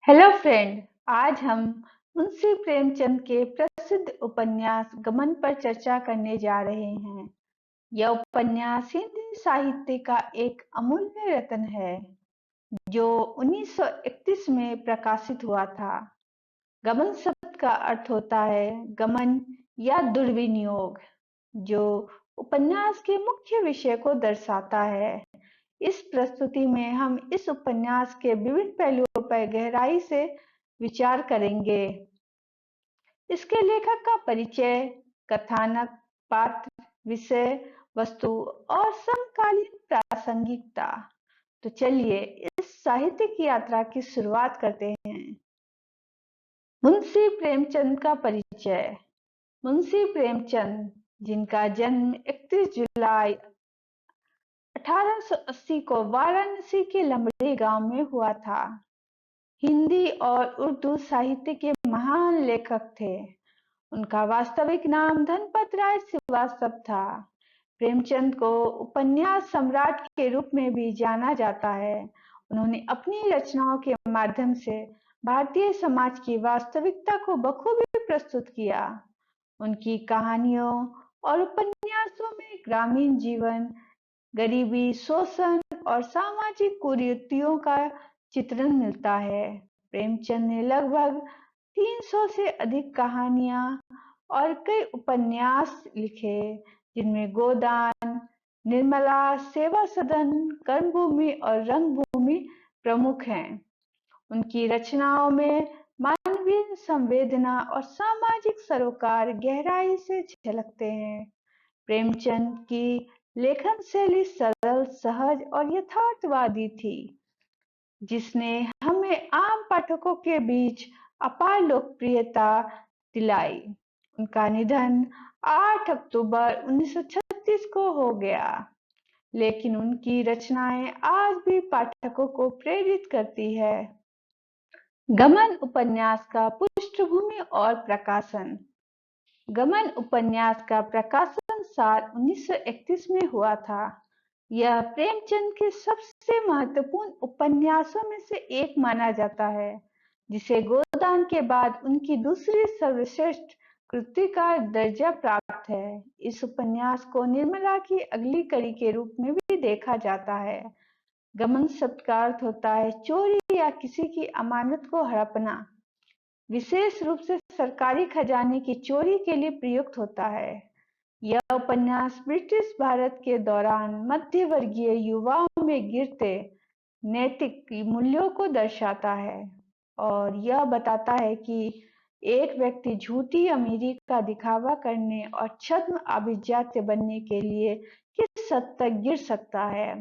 Hello friend. आज हम मुंशी प्रेमचंद के प्रसिद्ध उपन्यास गमन पर चर्चा करने जा रहे हैं। यह उपन्यास हिंदी साहित्य का एक अमूल्य रत्न है जो 1931 में प्रकाशित हुआ था। गमन शब्द का अर्थ होता है गमन या दुर्विनियोग, जो उपन्यास के मुख्य विषय को दर्शाता है। इस प्रस्तुति में हम इस उपन्यास के विभिन्न पहलुओं पर गहराई से विचार करेंगे। इसके लेखक का परिचय, कथानक, पात्र, विषय वस्तु और समकालीन प्रासंगिकता। तो चलिए इस साहित्यिक यात्रा की शुरुआत करते हैं। मुंशी प्रेमचंद का परिचय। मुंशी प्रेमचंद, जिनका जन्म 31 जुलाई 1880 को वाराणसी के लंबड़ी गांव में हुआ था, हिंदी और उर्दू साहित्य के महान लेखक थे। उनका वास्तविक नाम धनपत राय श्रीवास्तव था। प्रेमचंद को उपन्यास सम्राट के रूप में भी जाना जाता है। उन्होंने अपनी रचनाओं के माध्यम से भारतीय समाज की वास्तविकता को बखूबी प्रस्तुत किया। उनकी कहानियों और उपन्यासों में ग्रामीण जीवन, गरीबी, शोषण और सामाजिक कुरीतियों का चित्रण मिलता है। प्रेमचंद ने लगभग 300 से अधिक कहानियां और कई उपन्यास लिखे, जिनमें गोदान, निर्मला, सेवा सदन, कर्मभूमि और रंगभूमि प्रमुख हैं। उनकी रचनाओं में मानवीय संवेदना और सामाजिक सरोकार गहराई से झलकते हैं। प्रेमचंद की लेखन शैली सरल, सहज और यथार्थवादी थी, जिसने हमें आम पाठकों के बीच अपार लोकप्रियता दिलाई। उनका निधन 8 अक्टूबर 1936 को हो गया, लेकिन उनकी रचनाएं आज भी पाठकों को प्रेरित करती है। गमन उपन्यास का पृष्ठभूमि और प्रकाशन। गमन उपन्यास का प्रकाशन साल 1931 में हुआ था। यह प्रेमचंद के सबसे महत्वपूर्ण उपन्यासों में से एक माना जाता है, जिसे गोदान के बाद उनकी दूसरी सर्वश्रेष्ठ कृति का दर्जा प्राप्त है। इस उपन्यास को निर्मला की अगली कड़ी के रूप में भी देखा जाता है। गमन शब्द का अर्थ होता है चोरी या किसी की अमानत को हड़पना। विशेष रूप से सरकारी खजाने की चोरी के लिए प्रयुक्त होता है। यह उपन्यास ब्रिटिश भारत के दौरान मध्य वर्गीय युवाओं में गिरते नैतिक मूल्यों को दर्शाता है और यह बताता है कि एक व्यक्ति झूठी अमीरी का दिखावा करने और छद्म अभिजात्य बनने के लिए किस हद तक गिर सकता है।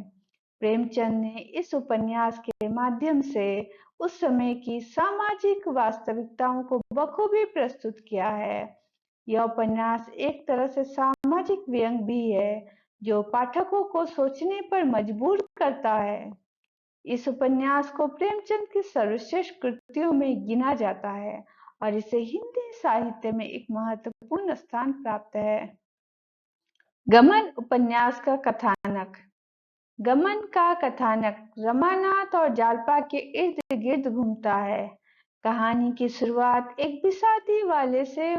प्रेमचंद ने इस उपन्यास के माध्यम से उस समय की सामाजिक वास्तविकताओं को बखूबी प्रस्तुत किया है। यह उपन्यास एक तरह से सामाजिक व्यंग भी है, जो पाठकों को सोचने पर मजबूर करता है। इस उपन्यास को प्रेमचंद की सर्वश्रेष्ठ कृतियों में गिना जाता है और इसे हिंदी साहित्य में एक महत्वपूर्ण स्थान प्राप्त है। गमन उपन्यास का कथानक। गमन का कथानक रमानाथ और जालपा के इर्द गिर्द घूमता है। कहानी की शुरुआत एक बिसाती वाले से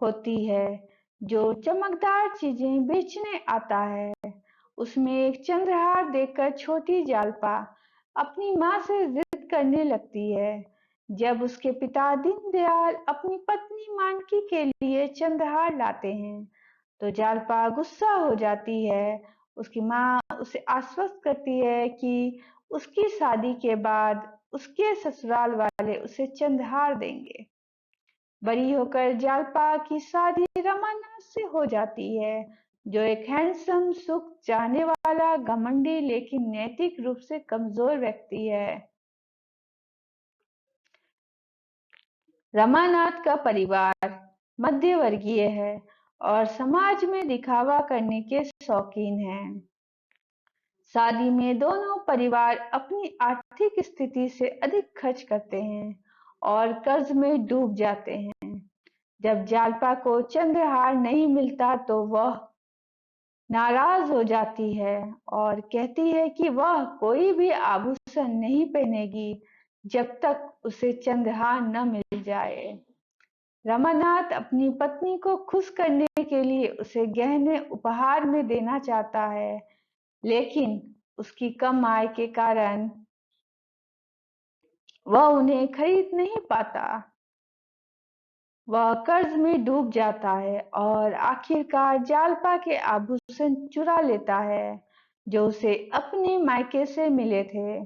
होती है, जो चमकदार चीजें बेचने आता है। उसमें एक चंद्रहार देखकर छोटी जालपा अपनी माँ से जिद करने लगती है। जब उसके पिता दीनदयाल अपनी पत्नी मानकी के लिए चंद्रहार लाते हैं, तो जालपा गुस्सा हो जाती है। उसकी माँ उसे आश्वस्त करती है कि उसकी शादी के बाद उसके ससुराल वाले उसे चंद्रहार देंगे। बड़ी होकर जालपा की शादी रमानाथ से हो जाती है, जो एक हैंडसम, सुख चाहने वाला, घमंडी लेकिन नैतिक रूप से कमजोर व्यक्ति है। रमानाथ का परिवार मध्यवर्गीय है और समाज में दिखावा करने के शौकीन हैं। शादी में दोनों परिवार अपनी आर्थिक स्थिति से अधिक खर्च करते हैं और कर्ज में डूब जाते हैं। जब जालपा को चंद्रहार नहीं मिलता तो वह नाराज हो जाती है और कहती है कि वह कोई भी आभूषण नहीं पहनेगी जब तक उसे चंद्रहार न मिल जाए। रमानाथ अपनी पत्नी को खुश करने के लिए उसे गहने उपहार में देना चाहता है, लेकिन उसकी कम आय के कारण वह उन्हें खरीद नहीं पाता। वह कर्ज में डूब जाता है और आखिरकार जालपा के आभूषण चुरा लेता है, जो उसे अपने मायके से मिले थे।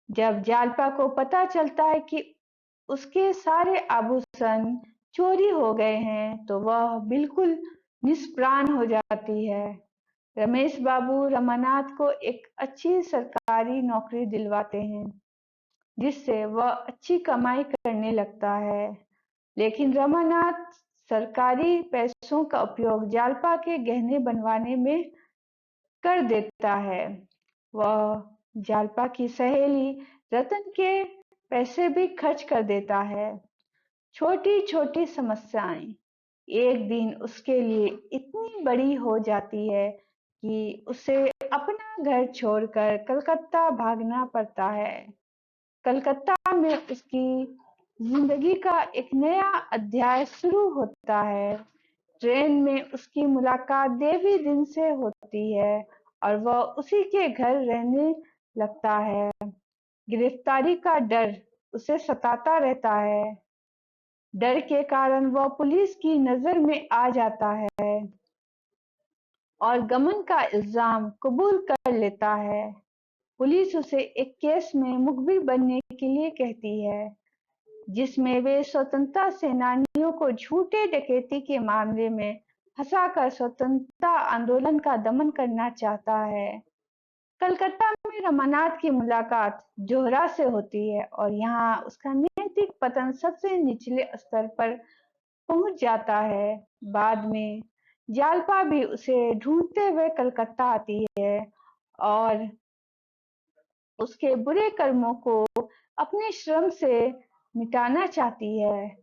जब जालपा को पता चलता है कि उसके सारे आभूषण चोरी हो गए हैं, तो वह बिल्कुल निष्प्राण हो जाती है। रमेश बाबू रमानाथ को एक अच्छी सरकारी नौकरी दिलवाते हैं, जिससे वह अच्छी कमाई करने लगता है। लेकिन रमानाथ सरकारी पैसों का उपयोग जालपा के गहने बनवाने में कर देता है। वह जालपा की सहेली रतन के पैसे भी खर्च कर देता है। छोटी छोटी समस्याएं एक दिन उसके लिए इतनी बड़ी हो जाती है कि उसे अपना घर छोड़कर कलकत्ता भागना पड़ता है। कलकत्ता में उसकी जिंदगी का एक नया अध्याय शुरू होता है। ट्रेन में उसकी मुलाकात देवी दिन से होती है और वह उसी के घर रहने लगता है। गिरफ्तारी का डर उसे सताता रहता है। डर के कारण वह पुलिस की नजर में आ जाता है और गमन का इल्जाम कबूल कर लेता है। पुलिस उसे एक केस में मुखबिर बनने के लिए कहती है, जिसमें वे स्वतंत्रता सेनानियों को झूठे डकैती के मामले में फंसाकर स्वतंत्रता आंदोलन का दमन करना चाहता है। कलकत्ता में रमानाथ की मुलाकात जोहरा से होती है और यहाँ उसका नैतिक पतन सबसे निचले स्तर पर पहुंच जाता है। बाद में जालपा भी उसे ढूंढते हुए कलकत्ता आती है और उसके बुरे कर्मों को अपने श्रम से मिटाना चाहती है।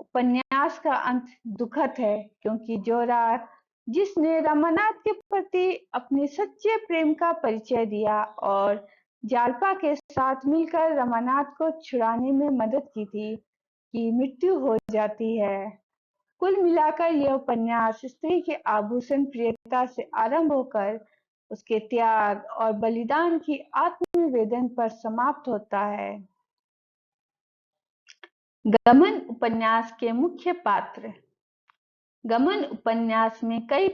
उपन्यास का अंत दुखद है, क्योंकि जोरा, जिसने रमानाथ के प्रति अपने सच्चे प्रेम का परिचय दिया और जालपा के साथ मिलकर रमानाथ को छुड़ाने में मदद की थी, की मृत्यु हो जाती है। कुल मिलाकर यह उपन्यास स्त्री के आभूषण प्रियता से आरंभ होकर उसके त्याग और बलिदान की आत्मवेदन पर समाप्त होता है। गमन उपन्यास के मुख्य पात्र। गमन उपन्यास में कई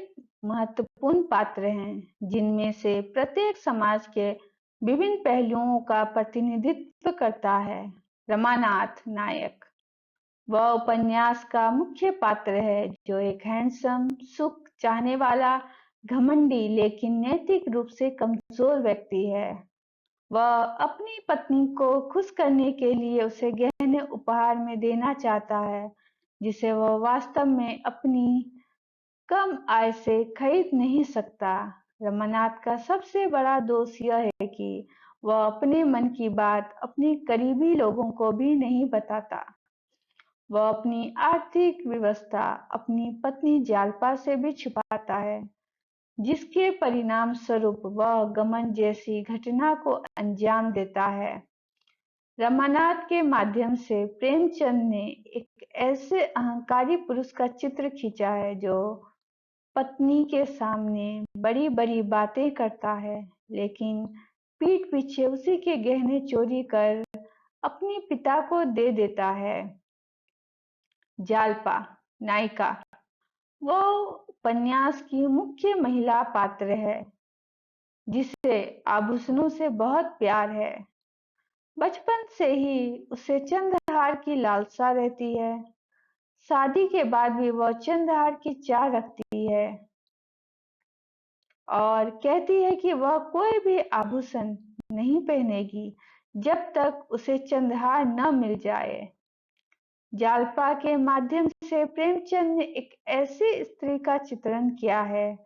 महत्वपूर्ण पात्र हैं, जिनमें से प्रत्येक समाज के विभिन्न पहलुओं का प्रतिनिधित्व करता है। रमानाथ नायक वह उपन्यास का मुख्य पात्र है, जो एक हैंडसम, सुख चाहने वाला, घमंडी लेकिन नैतिक रूप से कमजोर व्यक्ति है। वह अपनी पत्नी को खुश करने के लिए उसे गहने उपहार में देना चाहता है, जिसे वह वास्तव में अपनी कम आय से खरीद नहीं सकता। रमानाथ का सबसे बड़ा दोष यह है कि वह अपने मन की बात अपने करीबी लोगों को भी नहीं बताता। वह अपनी आर्थिक व्यवस्था अपनी पत्नी जालपा से भी छिपाता है, जिसके परिणाम स्वरूप वह गमन जैसी घटना को अंजाम देता है। रमानाथ के माध्यम से प्रेमचंद ने एक ऐसे अहंकारी पुरुष का चित्र खींचा है, जो पत्नी के सामने बड़ी बड़ी बातें करता है, लेकिन पीठ पीछे उसी के गहने चोरी कर अपने पिता को दे देता है। जालपा नायिका वो उपन्यास की मुख्य महिला पात्र है, जिसे आभूषणों से बहुत प्यार है। बचपन से ही उसे चंद्रहार की लालसा रहती है। शादी के बाद भी वह चंद्रहार की चाह रखती है और कहती है कि वह कोई भी आभूषण नहीं पहनेगी जब तक उसे चंद्रहार न मिल जाए। जालपा के माध्यम से प्रेमचंद ने एक ऐसी स्त्री का चित्रण किया है,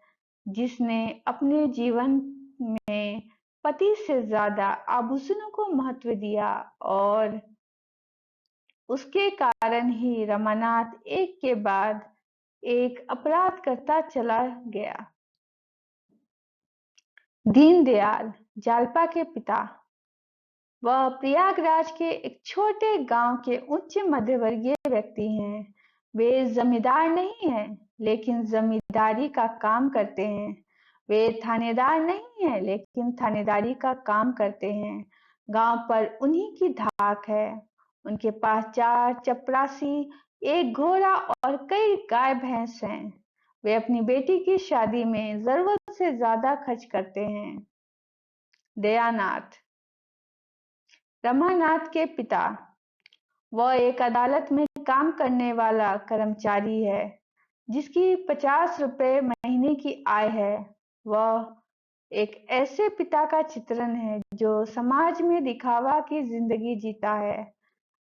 जिसने अपने जीवन में पति से ज्यादा आभूषणों को महत्व दिया और उसके कारण ही रमानाथ एक के बाद एक अपराध करता चला गया। दीनदयाल जालपा के पिता वह प्रयागराज के एक छोटे गांव के उच्च मध्यवर्गीय व्यक्ति हैं। वे जमींदार नहीं हैं, लेकिन जमींदारी का काम करते हैं। वे थानेदार नहीं हैं, लेकिन थानेदारी का काम करते हैं। गांव पर उन्हीं की धाक है। उनके पास 4 चपरासी, एक घोड़ा और कई गाय भैंस हैं। वे अपनी बेटी की शादी में जरूरत से ज्यादा खर्च करते हैं। दयानाथ, रमानाथ के पिता। वह एक अदालत में काम करने वाला कर्मचारी है, जिसकी 50 रुपए महीने की आय है। वह एक ऐसे पिता का चित्रण है जो समाज में दिखावा की जिंदगी जीता है।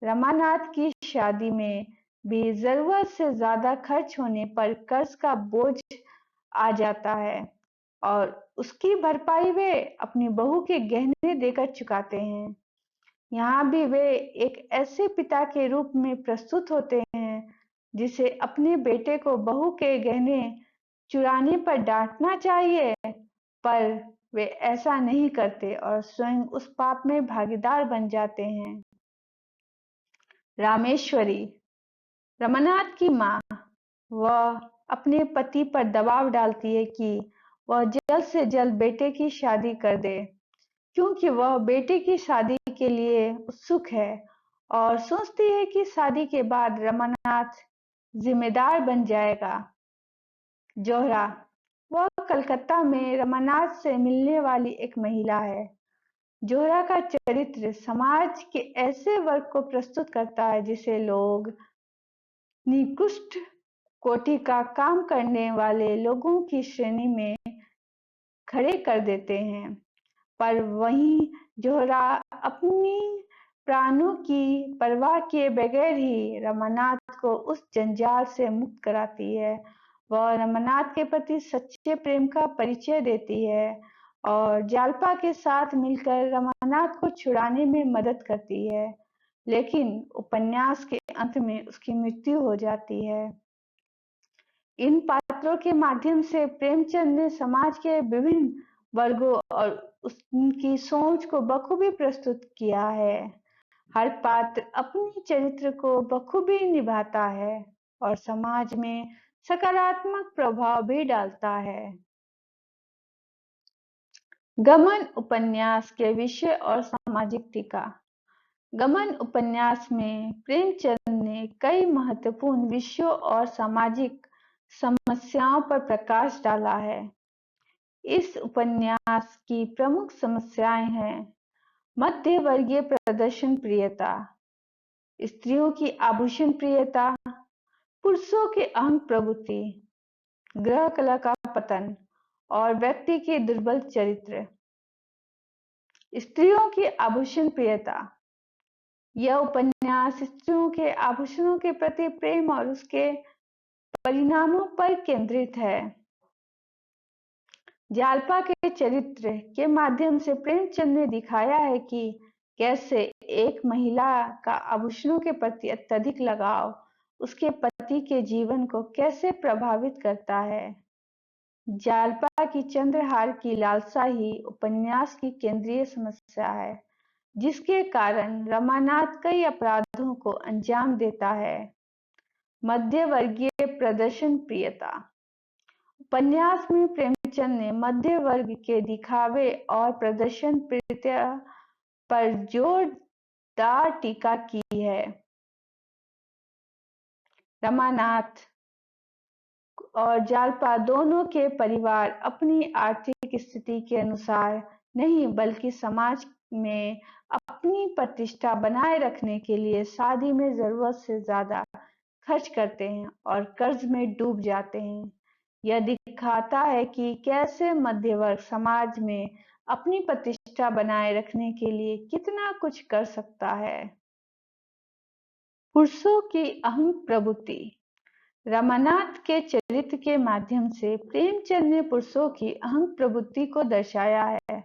रमानाथ की शादी में भी जरूरत से ज्यादा खर्च होने पर कर्ज का बोझ आ जाता है और उसकी भरपाई वे अपनी बहू के गहने देकर चुकाते हैं। यहाँ भी वे एक ऐसे पिता के रूप में प्रस्तुत होते हैं जिसे अपने बेटे को बहू के गहने चुराने पर डांटना चाहिए, पर वे ऐसा नहीं करते और स्वयं उस पाप में भागीदार बन जाते हैं। रामेश्वरी, रमानाथ की माँ। वह अपने पति पर दबाव डालती है कि वह जल्द से जल्द बेटे की शादी कर दे, क्योंकि वह बेटे की शादी के लिए उत्सुक है और सोचती है कि शादी के बाद रमानाथ जिम्मेदार बन जाएगा। जोहरा, वह कलकत्ता में रमानाथ से मिलने वाली एक महिला है। जोहरा का चरित्र समाज के ऐसे वर्ग को प्रस्तुत करता है जिसे लोग निकृष्ट कोटि का काम करने वाले लोगों की श्रेणी में खड़े कर देते हैं। पर वहीं जोहरा अपनी प्राणों की परवाह किए बगैर ही रमानाथ को उस जंजाल से मुक्त कराती है। वह रमानाथ के प्रति सच्चे प्रेम का परिचय देती है और जालपा के साथ मिलकर रमानाथ को छुड़ाने में मदद करती है, लेकिन उपन्यास के अंत में उसकी मृत्यु हो जाती है। इन पात्रों के माध्यम से प्रेमचंद ने समाज के विभिन्न वर्गों और उनकी सोच को बखूबी प्रस्तुत किया है। हर पात्र अपने चरित्र को बखूबी निभाता है और समाज में सकारात्मक प्रभाव भी डालता है। गमन उपन्यास के विषय और सामाजिक टीका। गमन उपन्यास में प्रेमचंद ने कई महत्वपूर्ण विषयों और सामाजिक समस्याओं पर प्रकाश डाला है। इस उपन्यास की प्रमुख समस्याएं हैं मध्य वर्गीय प्रदर्शन प्रियता, स्त्रियों की आभूषण प्रियता, पुरुषों के अहंग प्रवृत्ति, ग्रह कला का पतन और व्यक्ति के दुर्बल चरित्र। स्त्रियों की आभूषण प्रियता। यह उपन्यास स्त्रियों के आभूषणों के प्रति प्रेम और उसके परिणामों पर केंद्रित है। जालपा के चरित्र के माध्यम से प्रेमचंद ने दिखाया है कि कैसे एक महिला का आभूषणों के प्रति अत्यधिक लगाव उसके पति के जीवन को कैसे प्रभावित करता है। जालपा की चंद्रहार की लालसा ही उपन्यास की केंद्रीय समस्या है, जिसके कारण रमानाथ कई अपराधों को अंजाम देता है। मध्य वर्गीय प्रदर्शन प्रियता। उपन्यास में प्रेमचंद ने मध्य वर्ग के दिखावे और प्रदर्शन प्रियता पर जोरदार टीका की है। रमानाथ और जालपा दोनों के परिवार अपनी आर्थिक स्थिति के अनुसार नहीं, बल्कि समाज में अपनी प्रतिष्ठा बनाए रखने के लिए शादी में जरूरत से ज्यादा खर्च करते हैं और कर्ज में डूब जाते हैं। यह दिखाता है कि कैसे मध्य वर्ग समाज में अपनी प्रतिष्ठा बनाए रखने के लिए कितना कुछ कर सकता है। पुरुषों की अहम प्रवृत्ति। रमानाथ के चरित्र के माध्यम से प्रेमचंद ने पुरुषों की अहम प्रवृत्ति को दर्शाया है।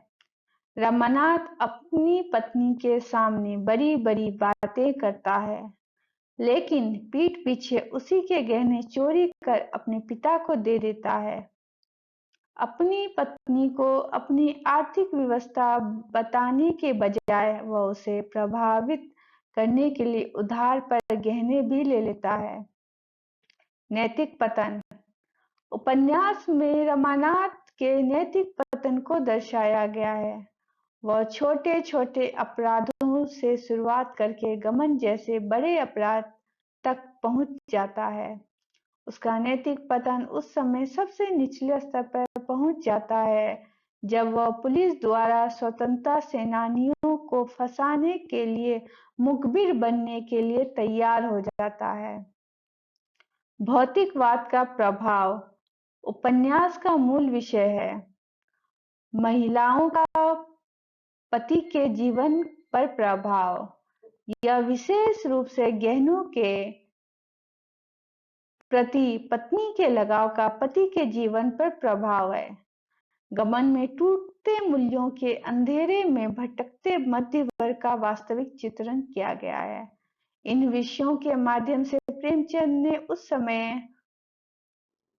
रमानाथ अपनी पत्नी के सामने बड़ी बड़ी बातें करता है, लेकिन पीठ पीछे उसी के गहने चोरी कर अपने पिता को दे देता है। अपनी पत्नी को अपनी आर्थिक व्यवस्था बताने के बजाय वह उसे प्रभावित करने के लिए उधार पर गहने भी ले लेता है। नैतिक पतन। उपन्यास में रमानाथ के नैतिक पतन को दर्शाया गया है। वह छोटे-छोटे अपराधों से शुरुआत करके गमन जैसे बड़े अपराध तक पहुंच जाता है। उसका नैतिक पतन उस समय सबसे निचले स्तर पर पहुंच जाता है जब वह पुलिस द्वारा स्वतंत्रता सेनानियों को फंसाने के लिए मुखबिर बनने के लिए तैयार हो जाता है। भौतिकवाद का प्रभाव उपन्यास का मूल विषय है। महिलाओं का पति के जीवन पर प्रभाव। यह विशेष रूप से गहनों के प्रति पत्नी के लगाव का पति के जीवन पर प्रभाव है। गमन में टूटते मूल्यों के अंधेरे में भटकते मध्य वर्ग का वास्तविक चित्रण किया गया है। इन विषयों के माध्यम से प्रेमचंद ने उस समय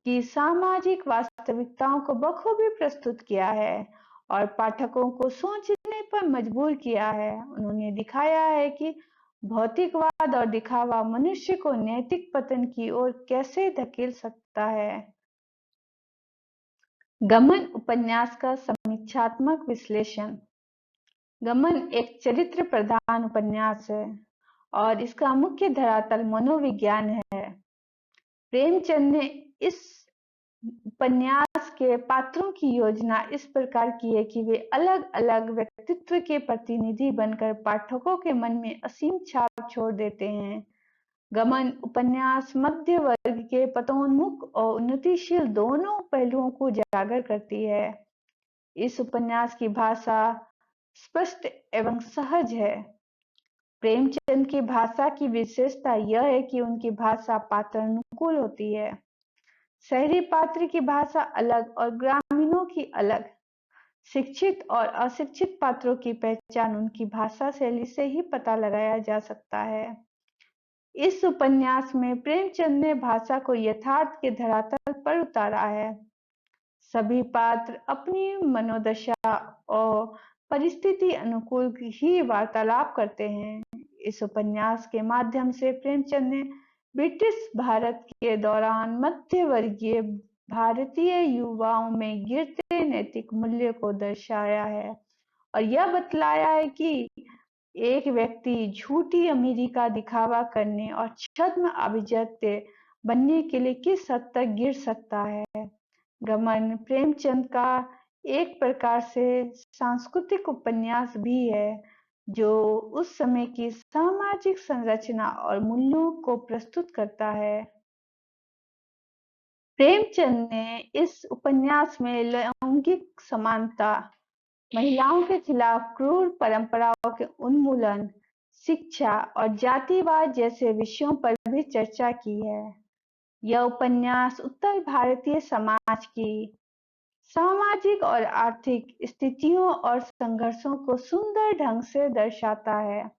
की सामाजिक वास्तविकताओं को बखूबी प्रस्तुत किया है और पाठकों को सोचने पर मजबूर किया है। उन्होंने दिखाया है कि भौतिकवाद और दिखावा मनुष्य को नैतिक पतन की ओर कैसे धकेल सकता है। गमन उपन्यास का समीक्षात्मक विश्लेषण। गमन एक चरित्र प्रधान उपन्यास है और इसका मुख्य धरातल मनोविज्ञान है। प्रेमचंद ने इस उपन्यास के पात्रों की योजना इस प्रकार की है कि वे अलग-अलग व्यक्तित्व के प्रतिनिधि बनकर पाठकों के मन में असीम छाप छोड़ देते हैं। गमन उपन्यास मध्य वर्ग के पतोन्मुख और उन्नतिशील दोनों पहलुओं को उजागर करती है। इस उपन्यास की भाषा स्पष्ट एवं सहज है। प्रेमचंद की भाषा की विशेषता यह है कि उनकी भाषा पात्रानुकूल होती है। शहरी पात्र की भाषा अलग और ग्रामीणों की अलग। शिक्षित और अशिक्षित पात्रों की पहचान उनकी भाषा शैली से ही पता लगाया जा सकता है। इस उपन्यास में प्रेमचंद ने भाषा को यथार्थ के धरातल पर उतारा है। सभी पात्र अपनी मनोदशा और परिस्थिति अनुकूल ही वार्तालाप करते हैं। इस उपन्यास के माध्यम से प्रेमचंद ने ब्रिटिश भारत के दौरान मध्य वर्गीय भारतीय युवाओं में गिरते नैतिक मूल्य को दर्शाया है और यह बतलाया है कि एक व्यक्ति झूठी अमीरी का दिखावा करने और छद्म अभिजात्य बनने के लिए किस हद तक गिर सकता है। गमन प्रेमचंद का एक प्रकार से सांस्कृतिक उपन्यास भी है जो उस समय की सामाजिक संरचना और मूल्यों को प्रस्तुत करता है। प्रेमचंद ने इस उपन्यास में लैंगिक समानता, महिलाओं के खिलाफ क्रूर परंपराओं के उन्मूलन, शिक्षा और जातिवाद जैसे विषयों पर भी चर्चा की है। यह उपन्यास उत्तर भारतीय समाज की सामाजिक और आर्थिक स्थितियों और संघर्षों को सुंदर ढंग से दर्शाता है।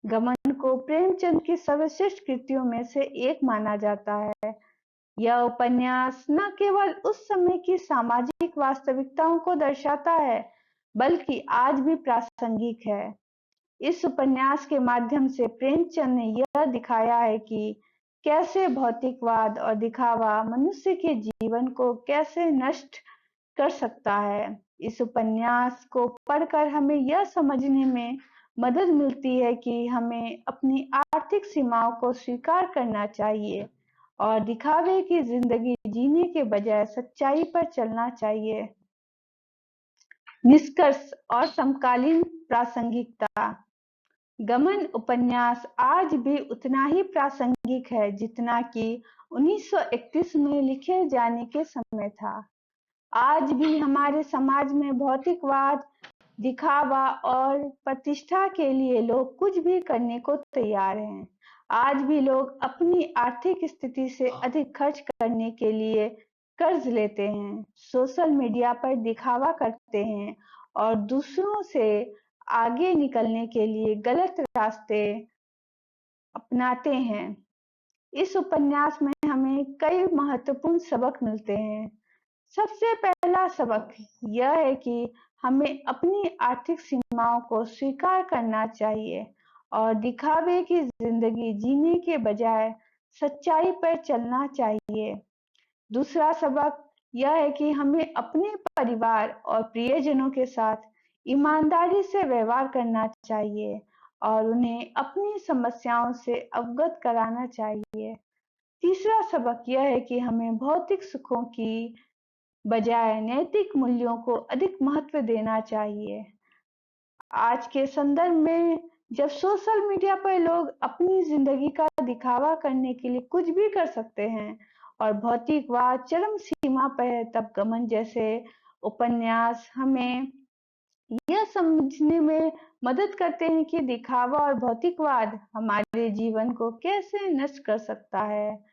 गमन को प्रेमचंद की सर्वश्रेष्ठ कृतियों में से एक माना जाता है। यह उपन्यास न केवल उस समय की सामाजिक वास्तविकताओं को दर्शाता है, बल्कि आज भी प्रासंगिक है। इस उपन्यास के माध्यम से प्रेमचंद ने यह दिखाया है कि कैसे भौतिकवाद और दिखावा मनुष्य के जीवन को कैसे नष्ट कर सकता है। इस उपन्यास को पढ़कर हमें यह समझने में मदद मिलती है कि हमें अपनी आर्थिक सीमाओं को स्वीकार करना चाहिए और दिखावे की जिंदगी जीने के बजाय सच्चाई पर चलना चाहिए। निष्कर्ष और समकालीन प्रासंगिकता। गमन उपन्यास आज भी उतना ही प्रासंगिक है जितना कि 1931 में लिखे जाने के समय था। आज भी हमारे समाज में भौतिकवाद, दिखावा और प्रतिष्ठा के लिए लोग कुछ भी करने को तैयार हैं। आज भी लोग अपनी आर्थिक स्थिति से अधिक खर्च करने के लिए कर्ज लेते हैं, सोशल मीडिया पर दिखावा करते हैं और दूसरों से आगे निकलने के लिए गलत रास्ते अपनाते हैं। इस उपन्यास में हमें कई महत्वपूर्ण सबक मिलते हैं। सबसे पहला सबक यह है कि हमें अपनी आर्थिक सीमाओं को स्वीकार करना चाहिए और दिखावे की जिंदगी जीने के बजाय सच्चाई पर चलना चाहिए। दूसरा सबक यह है कि हमें अपने परिवार और प्रियजनों के साथ ईमानदारी से व्यवहार करना चाहिए और उन्हें अपनी समस्याओं से अवगत कराना चाहिए। तीसरा सबक यह है कि हमें भौतिक सुखों की बजाय नैतिक मूल्यों को अधिक महत्व देना चाहिए। आज के संदर्भ में जब सोशल मीडिया पर लोग अपनी जिंदगी का दिखावा करने के लिए कुछ भी कर सकते हैं और भौतिकवाद चरम सीमा पर है, तब गमन जैसे उपन्यास हमें यह समझने में मदद करते हैं कि दिखावा और भौतिकवाद हमारे जीवन को कैसे नष्ट कर सकता है।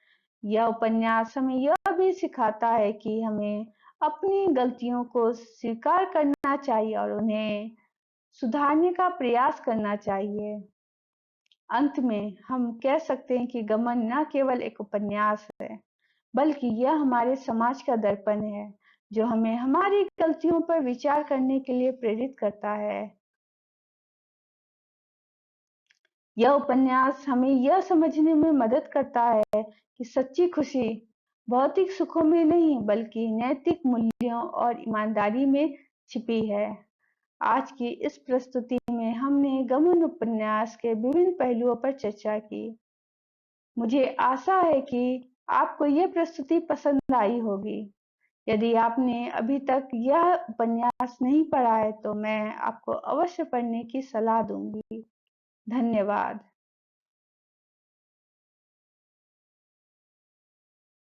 यह उपन्यास हमें यह भी सिखाता है कि हमें अपनी गलतियों को स्वीकार करना चाहिए और उन्हें सुधारने का प्रयास करना चाहिए। अंत में हम कह सकते हैं कि गमन न केवल एक उपन्यास है, बल्कि यह हमारे समाज का दर्पण है, जो हमें हमारी गलतियों पर विचार करने के लिए प्रेरित करता है। यह उपन्यास हमें यह समझने में मदद करता है कि सच्ची खुशी भौतिक सुखों में नहीं, बल्कि नैतिक मूल्यों और ईमानदारी में छिपी है। आज की इस प्रस्तुति में हमने गमन उपन्यास के विभिन्न पहलुओं पर चर्चा की। मुझे आशा है कि आपको यह प्रस्तुति पसंद आई होगी। यदि आपने अभी तक यह उपन्यास नहीं पढ़ा है, तो मैं आपको अवश्य पढ़ने की सलाह दूंगी। धन्यवाद।